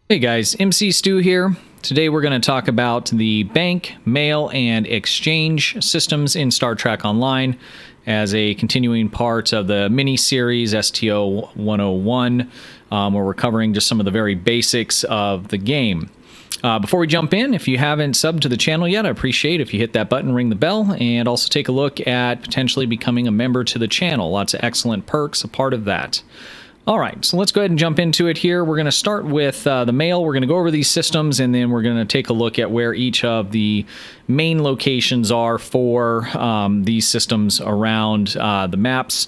Hey guys, MC Stu here. Today we're going to talk about the bank, mail, and exchange systems in Star Trek Online as a continuing part of the mini-series STO 101, where we're covering just some of the very basics of the game. Before we jump in, if you haven't subbed to the channel yet, I appreciate if you hit that button, ring the bell, and also take a look at potentially becoming a member to the channel. Lots of excellent perks a part of that. All right, so let's go ahead and jump into it here. We're going to start with the mail. We're going to go over these systems, and then we're going to take a look at where each of the main locations are for these systems around the maps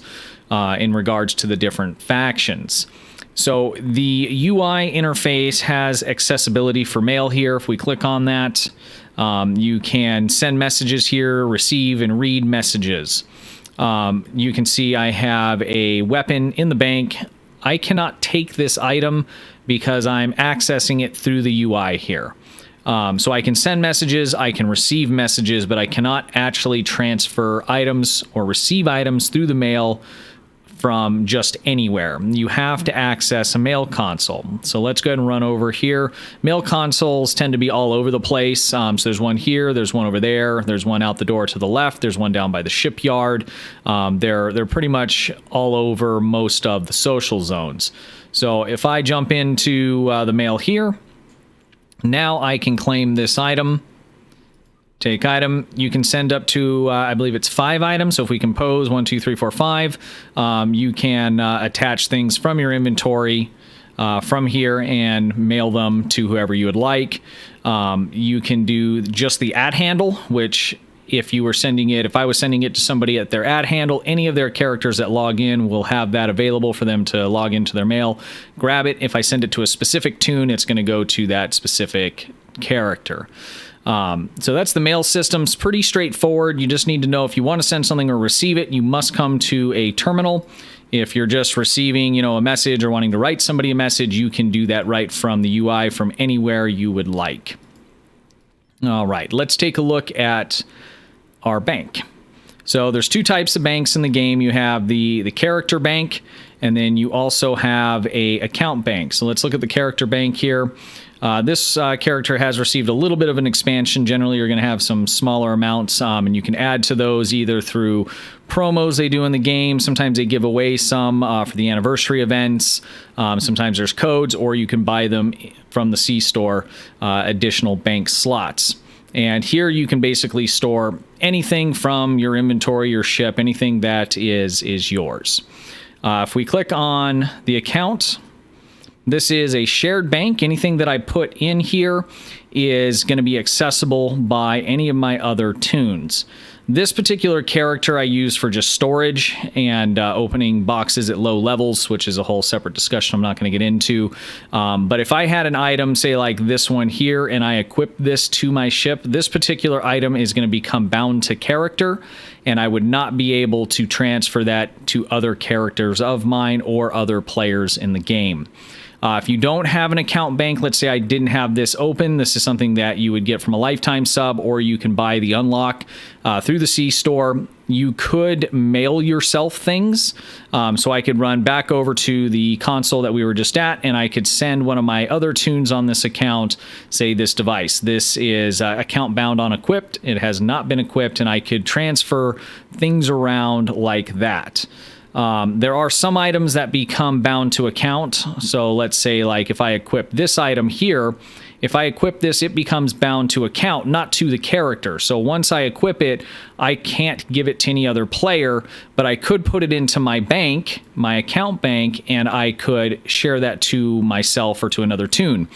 in regards to the different factions. So the UI interface has accessibility for mail here. If we click on that, you can send messages here, receive and read messages. You can see I have a weapon in the bank. I cannot take this item because I'm accessing it through the UI here. So I can send messages, I can receive messages, but I cannot actually transfer items or receive items through the mail from just anywhere. You have to access a mail console. So let's go ahead and run over here. Mail consoles tend to be all over the place. So there's one here, there's one over there, there's one out the door to the left, there's one down by the shipyard. They're pretty much all over most of the social zones. So if I jump into the mail here, now I can claim this item. Take item, you can send up to, I believe it's 5 items. So if we compose 1, 2, 3, 4, 5, you can attach things from your inventory from here and mail them to whoever you would like. You can do just the @ handle, which if you were sending it, if I was sending it to somebody at their @ handle, any of their characters that log in will have that available for them to log into their mail, grab it. If I send it to a specific tune, it's going to go to that specific character. So that's the mail systems. Pretty straightforward. You just need to know if you want to send something or receive it, you must come to a terminal. If you're just receiving, a message or wanting to write somebody a message, you can do that right from the UI from anywhere you would like. All right, let's take a look at our bank. So there's 2 types of banks in the game. You have the character bank, and then you also have a account bank. So let's look at the character bank here. This character has received a little bit of an expansion. Generally, you're going to have some smaller amounts, and you can add to those either through promos they do in the game. Sometimes they give away some for the anniversary events. Sometimes there's codes, or you can buy them from the C store, additional bank slots. And here you can basically store anything from your inventory, your ship, anything that is yours. If we click on the account, this is a shared bank. Anything that I put in here is going to be accessible by any of my other tunes. This particular character I use for just storage and opening boxes at low levels, which is a whole separate discussion I'm not going to get into. But if I had an item, say like this one here, and I equip this to my ship, this particular item is going to become bound to character, and I would not be able to transfer that to other characters of mine or other players in the game. If you don't have an account bank, let's say I didn't have this open, this is something that you would get from a lifetime sub, or you can buy the unlock through the C store. You could mail yourself things. So I could run back over to the console that we were just at, and I could send one of my other tunes on this account, say this device. This is account bound on equipped. It has not been equipped, and I could transfer things around like that. There are some items that become bound to account. So let's say like if I equip this item here, if I equip this, it becomes bound to account, not to the character. So once I equip it, I can't give it to any other player, but I could put it into my bank, my account bank, and I could share that to myself or to another tune.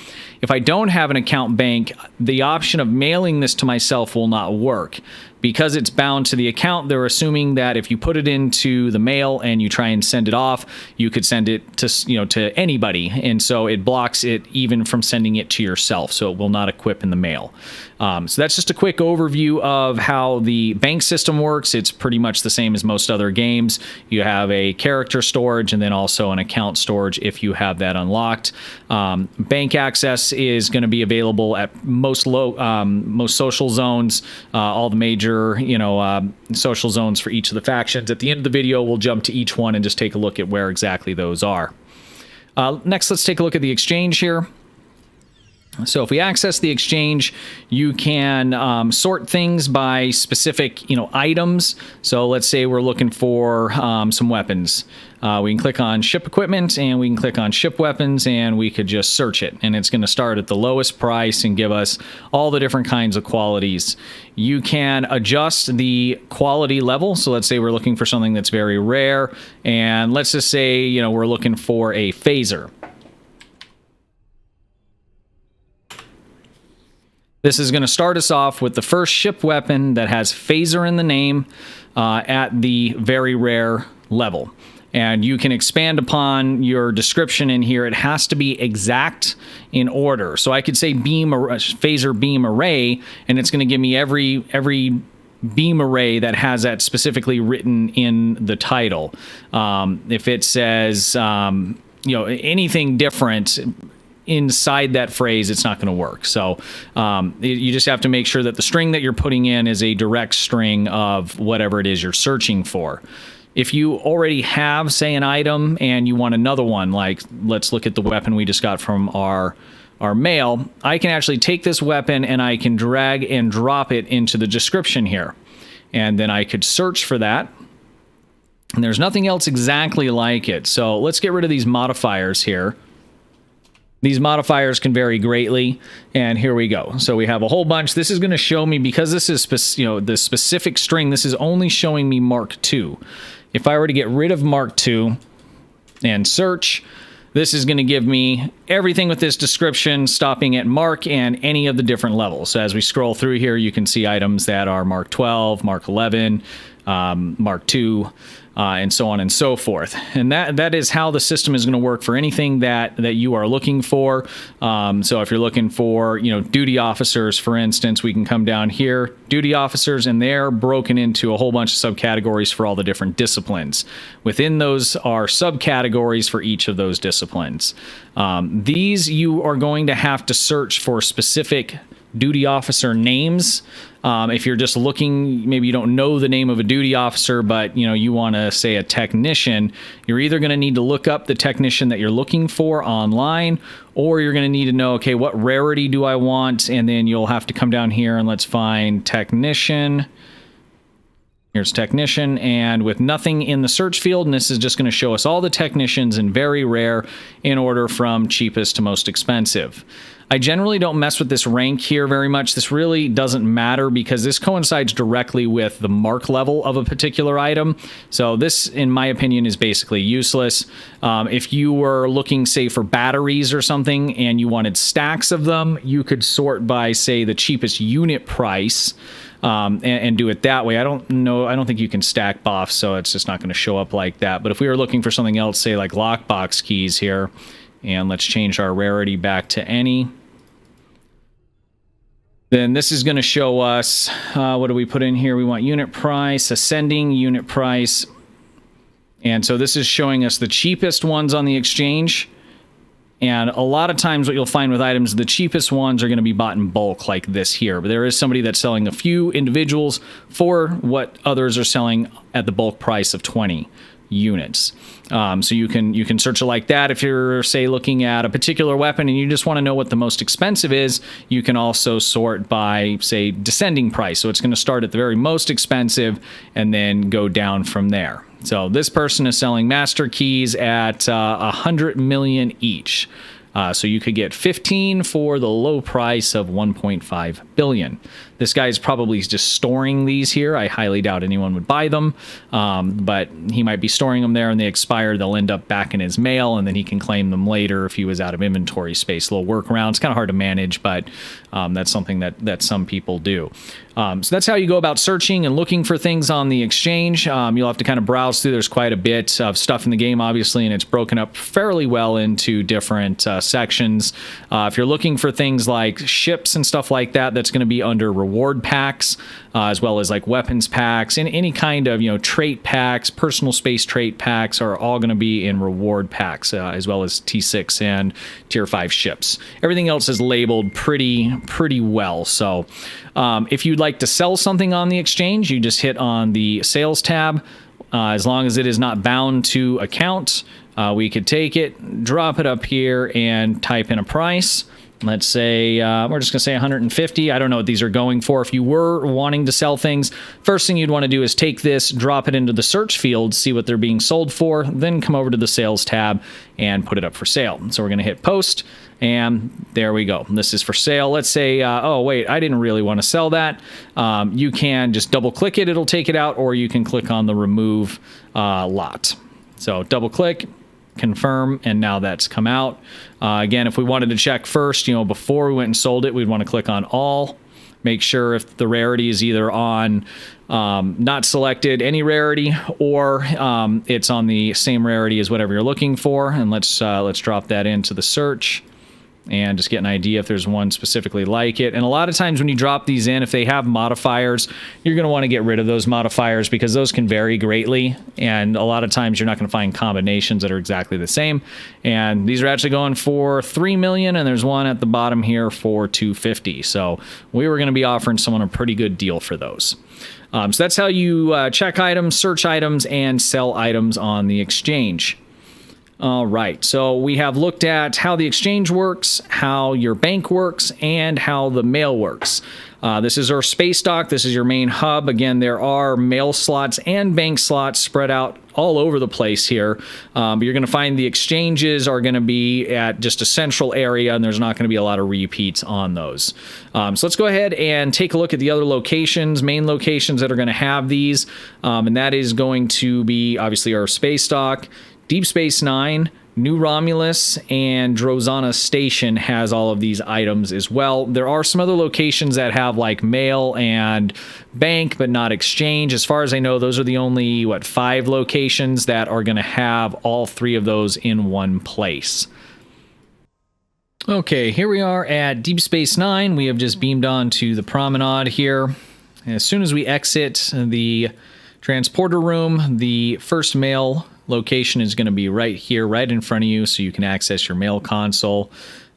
If I don't have an account bank, the option of mailing this to myself will not work. Because it's bound to the account, they're assuming that if you put it into the mail and you try and send it off, you could send it to, to anybody. And so it blocks it even from sending it to yourself. So it will not equip in the mail. So that's just a quick overview of how the bank system works. It's pretty much the same as most other games. You have a character storage and then also an account storage if you have that unlocked. Bank access is going to be available at most social zones, all the major social zones for each of the factions. At the end of the video, we'll jump to each one and just take a look at where exactly those are. Next, let's take a look at the exchange here. So if we access the exchange, you can sort things by specific, items. So let's say we're looking for some weapons. We can click on ship equipment and we can click on ship weapons and we could just search it. And it's going to start at the lowest price and give us all the different kinds of qualities. You can adjust the quality level. So let's say we're looking for something that's very rare. And let's just say, we're looking for a phaser. This is going to start us off with the first ship weapon that has phaser in the name at the very rare level. And you can expand upon your description in here. It has to be exact in order. So I could say phaser beam array, and it's going to give me every beam array that has that specifically written in the title. If it says anything different inside that phrase, it's not going to work. So you just have to make sure that the string that you're putting in is a direct string of whatever it is you're searching for. If you already have, say, an item and you want another one, like let's look at the weapon we just got from our mail, I can actually take this weapon and I can drag and drop it into the description here. And then I could search for that. And there's nothing else exactly like it. So let's get rid of these modifiers here. These modifiers can vary greatly, and here we go. So we have a whole bunch. This is going to show me, because this is the specific string, this is only showing me Mark II. If I were to get rid of Mark II and search, this is going to give me everything with this description, stopping at Mark and any of the different levels. So as we scroll through here, you can see items that are Mark 12, Mark 11, Mark II, and so on and so forth. And that is how the system is going to work for anything that you are looking for. So if you're looking for, duty officers, for instance, we can come down here, duty officers, and they're broken into a whole bunch of subcategories for all the different disciplines. Within those are subcategories for each of those disciplines. These you are going to have to search for specific duty officer names. If you're just looking, maybe you don't know the name of a duty officer, but you want to say a technician, you're either going to need to look up the technician that you're looking for online, or you're going to need to know, okay, what rarity do I want? And then you'll have to come down here and let's find technician. Here's technician, and with nothing in the search field, and this is just going to show us all the technicians in very rare in order from cheapest to most expensive. I generally don't mess with this rank here very much. This really doesn't matter because this coincides directly with the mark level of a particular item. So this, in my opinion, is basically useless. If you were looking, say, for batteries or something and you wanted stacks of them, you could sort by, say, the cheapest unit price. And do it that way. I don't think you can stack buffs, so it's just not going to show up like that. But if we were looking for something else, say like lockbox keys here, and let's change our rarity back to any, then this is going to show us, what do we put in here? We want unit price, ascending unit price. And so this is showing us the cheapest ones on the exchange. And a lot of times what you'll find with items, the cheapest ones are going to be bought in bulk like this here. But there is somebody that's selling a few individuals for what others are selling at the bulk price of 20 units. So you can search it like that. If you're, say, looking at a particular weapon and you just want to know what the most expensive is, you can also sort by, say, descending price. So it's going to start at the very most expensive and then go down from there. So this person is selling master keys at 100 million each. So you could get 15 for the low price of 1.5 billion. This guy's probably just storing these here. I highly doubt anyone would buy them, but he might be storing them there and they expire. They'll end up back in his mail and then he can claim them later if he was out of inventory space. A little workaround. It's kind of hard to manage, but that's something that some people do. So that's how you go about searching and looking for things on the exchange. You'll have to kind of browse through. There's quite a bit of stuff in the game, obviously, and it's broken up fairly well into different sections. If you're looking for things like ships and stuff like that, that's going to be under reward packs, as well as like weapons packs and any kind of trait packs. Personal space trait packs are all going to be in reward packs, as well as T6 and Tier 5 ships. Everything else is labeled pretty well. So if you'd like to sell something on the exchange, you just hit on the sales tab. As long as it is not bound to account, we could take it, drop it up here, and type in a price. Let's say we're just going to say 150. I don't know what these are going for. If you were wanting to sell things, first thing you'd want to do is take this, drop it into the search field, see what they're being sold for, then come over to the sales tab and put it up for sale. So we're going to hit post, and there we go. This is for sale. Let's say, oh, wait, I didn't really want to sell that. You can just double click it. It'll take it out, or you can click on the remove lot. So double click, confirm, and now that's come out. Again, if we wanted to check first, before we went and sold it, we'd want to click on all, make sure if the rarity is either on not selected any rarity, or it's on the same rarity as whatever you're looking for. And let's drop that into the search and just get an idea if there's one specifically like it. And a lot of times when you drop these in, if they have modifiers, you're going to want to get rid of those modifiers because those can vary greatly. And a lot of times you're not going to find combinations that are exactly the same. And these are actually going for 3 million, and there's one at the bottom here for 250. So we were going to be offering someone a pretty good deal for those. So that's how you check items, search items, and sell items on the exchange. All right, so we have looked at how the exchange works, how your bank works, and how the mail works. This is our space dock. This is your main hub. Again, there are mail slots and bank slots spread out all over the place here. But you're going to find the exchanges are going to be at just a central area, and there's not going to be a lot of repeats on those. So let's go ahead and take a look at the other locations, main locations that are going to have these. And that is going to be obviously our space dock. Deep Space Nine, New Romulus, and Drozana Station has all of these items as well. There are some other locations that have like mail and bank, but not exchange. As far as I know, those are the only, 5 locations that are going to have all 3 of those in one place. Okay, here we are at Deep Space Nine. We have just beamed on to the promenade here. As soon as we exit the transporter room, the first mail location is going to be right here, right in front of you, so you can access your mail console.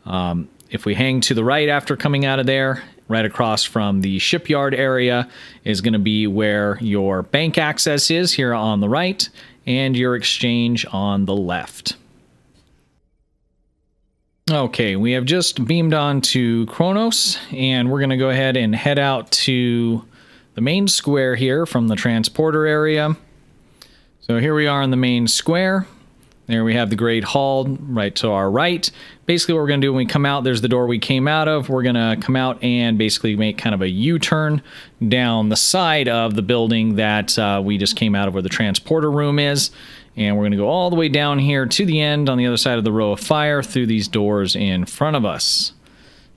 If we hang to the right after coming out of there, right across from the shipyard area is going to be where your bank access is here on the right, and your exchange on the left. Okay, we have just beamed on to Chronos, and we're going to go ahead and head out to the main square here from the transporter area. So here we are in the main square. There we have the Great Hall right to our right. Basically what we're going to do when we come out, there's the door we came out of. We're going to come out and basically make kind of a U-turn down the side of the building that we just came out of, where the transporter room is. And we're going to go all the way down here to the end on the other side of the row of fire through these doors in front of us.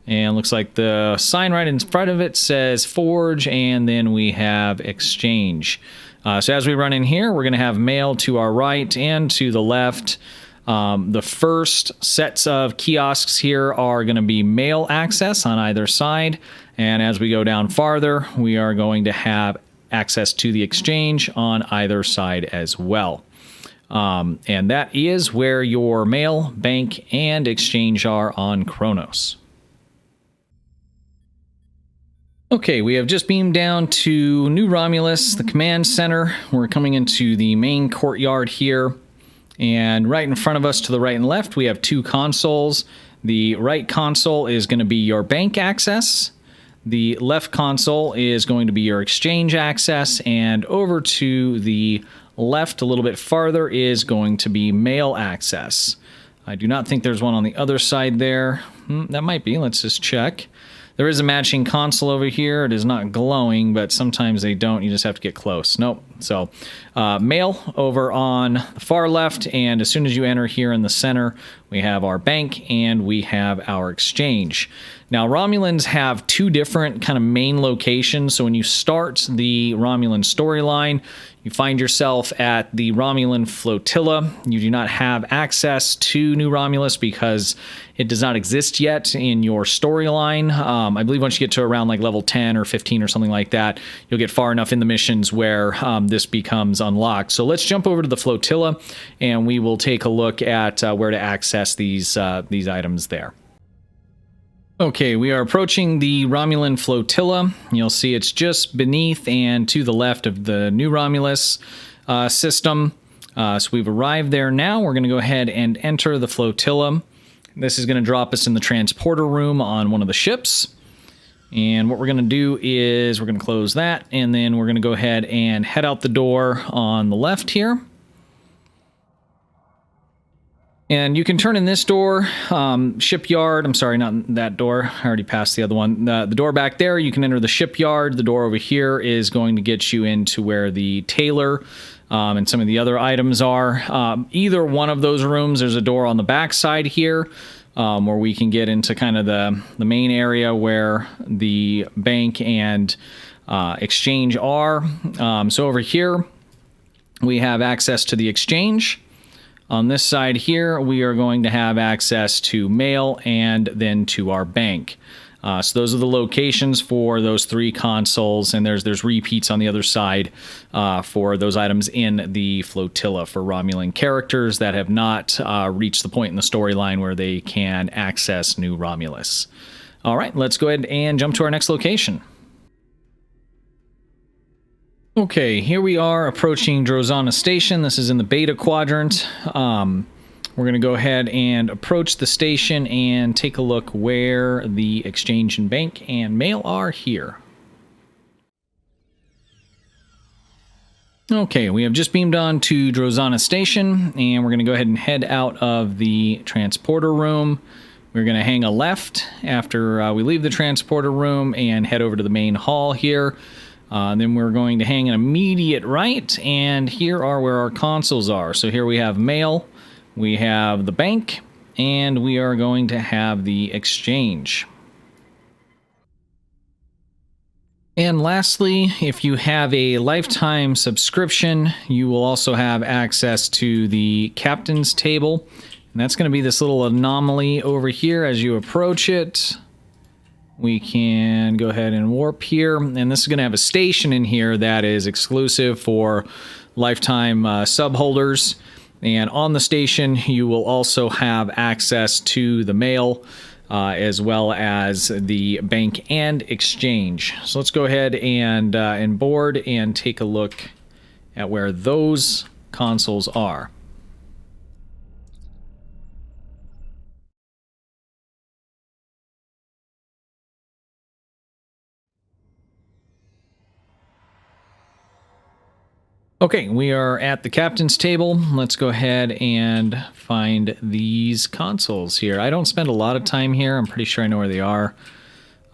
And looks like the sign right in front of it says Forge, and then we have Exchange. So as we run in here, we're going to have mail to our right and to the left. The first sets of kiosks here are going to be mail access on either side. And as we go down farther, we are going to have access to the exchange on either side as well. And that is where your mail, bank, and exchange are on Chronos. Okay, we have just beamed down to New Romulus, the command center. We're coming into the main courtyard here. And right in front of us to the right and left, we have 2 consoles. The right console is going to be your bank access. The left console is going to be your exchange access. And over to the left a little bit farther is going to be mail access. I do not think there's one on the other side there. That might be. Let's just check. There is a matching console over here. It is not glowing, but sometimes they don't. You just have to get close. Nope. So mail over on the far left, and as soon as you enter here in the center, we have our bank and we have our exchange. Now, Romulans have 2 different kind of main locations. So when you start the Romulan storyline, you find yourself at the Romulan flotilla. You do not have access to New Romulus because it does not exist yet in your storyline. I believe once you get to around like level 10 or 15 or something like that, you'll get far enough in the missions where this becomes unlocked. So let's jump over to the flotilla, and we will take a look at where to access these items there. Okay, we are approaching the Romulan flotilla. You'll see it's just beneath and to the left of the New Romulus system. So we've arrived there now. We're going to go ahead and enter the flotilla. This is going to drop us in the transporter room on one of the ships. And what we're going to do is we're going to close that, and then we're going to go ahead and head out the door on the left here. And you can turn in this door, shipyard. I'm sorry, not that door. I already passed the other one. The door back there, you can enter the shipyard. The door over here is going to get you into where the tailor and some of the other items are. Either one of those rooms, there's a door on the back side here where we can get into kind of the main area where the bank and exchange are. So over here, we have access to the exchange. On this side here, we are going to have access to mail and then to our bank. So those are the locations for those 3 consoles, and there's repeats on the other side for those items in the flotilla for Romulan characters that have not reached the point in the storyline where they can access New Romulus. All right, let's go ahead and jump to our next location. Okay, here we are approaching Drozana Station. This is in the beta quadrant. We're going to go ahead and approach the station and take a look where the exchange and bank and mail are here. Okay, we have just beamed on to Drozana Station, and we're going to go ahead and head out of the transporter room. We're going to hang a left after we leave the transporter room and head over to the main hall here. Then we're going to hang an immediate right, and here are where our consoles are. So here we have mail, we have the bank, and we are going to have the exchange. And lastly, if you have a lifetime subscription, you will also have access to the captain's table. And that's going to be this little anomaly over here as you approach it. We can go ahead and warp here, and this is going to have a station in here that is exclusive for lifetime sub holders. And on the station, you will also have access to the mail as well as the bank and exchange. So let's go ahead and board and take a look at where those consoles are. Okay, we are at the captain's table. Let's go ahead and find these consoles here. I don't spend a lot of time here. I'm pretty sure I know where they are.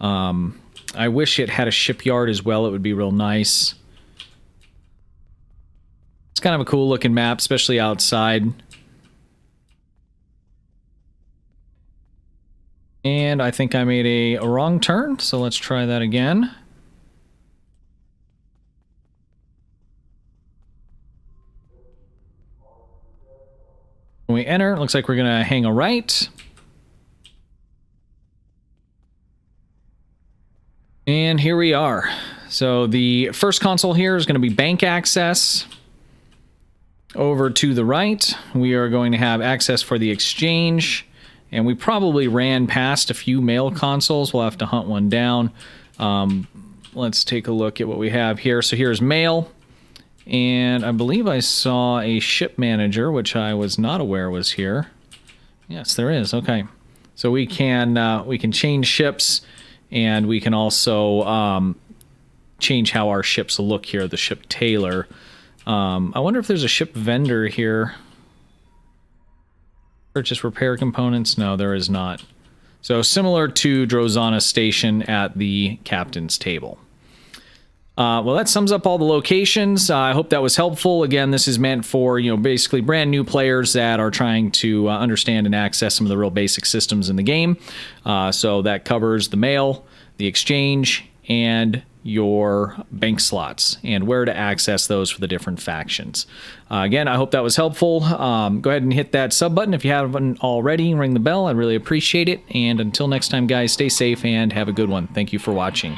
I wish it had a shipyard as well. It would be real nice. It's kind of a cool looking map, especially outside. And I think I made a wrong turn, so let's try that again. When we enter, it looks like we're going to hang a right. And here we are. So the first console here is going to be bank access. Over to the right, we are going to have access for the exchange. And we probably ran past a few mail consoles. We'll have to hunt one down. Let's take a look at what we have here. So here's mail. And I believe I saw a ship manager, which I was not aware was here. Yes, there is. Okay. So we can change ships, and we can also change how our ships look here, the ship tailor. I wonder if there's a ship vendor here. Purchase repair components? No, there is not. So similar to Drozana Station at the captain's table. Well, that sums up all the locations. I hope that was helpful. Again, this is meant for, basically brand new players that are trying to understand and access some of the real basic systems in the game. So that covers the mail, the exchange, and your bank slots, and where to access those for the different factions. Again, I hope that was helpful. Go ahead and hit that sub button if you haven't already. Ring the bell. I'd really appreciate it. And until next time, guys, stay safe and have a good one. Thank you for watching.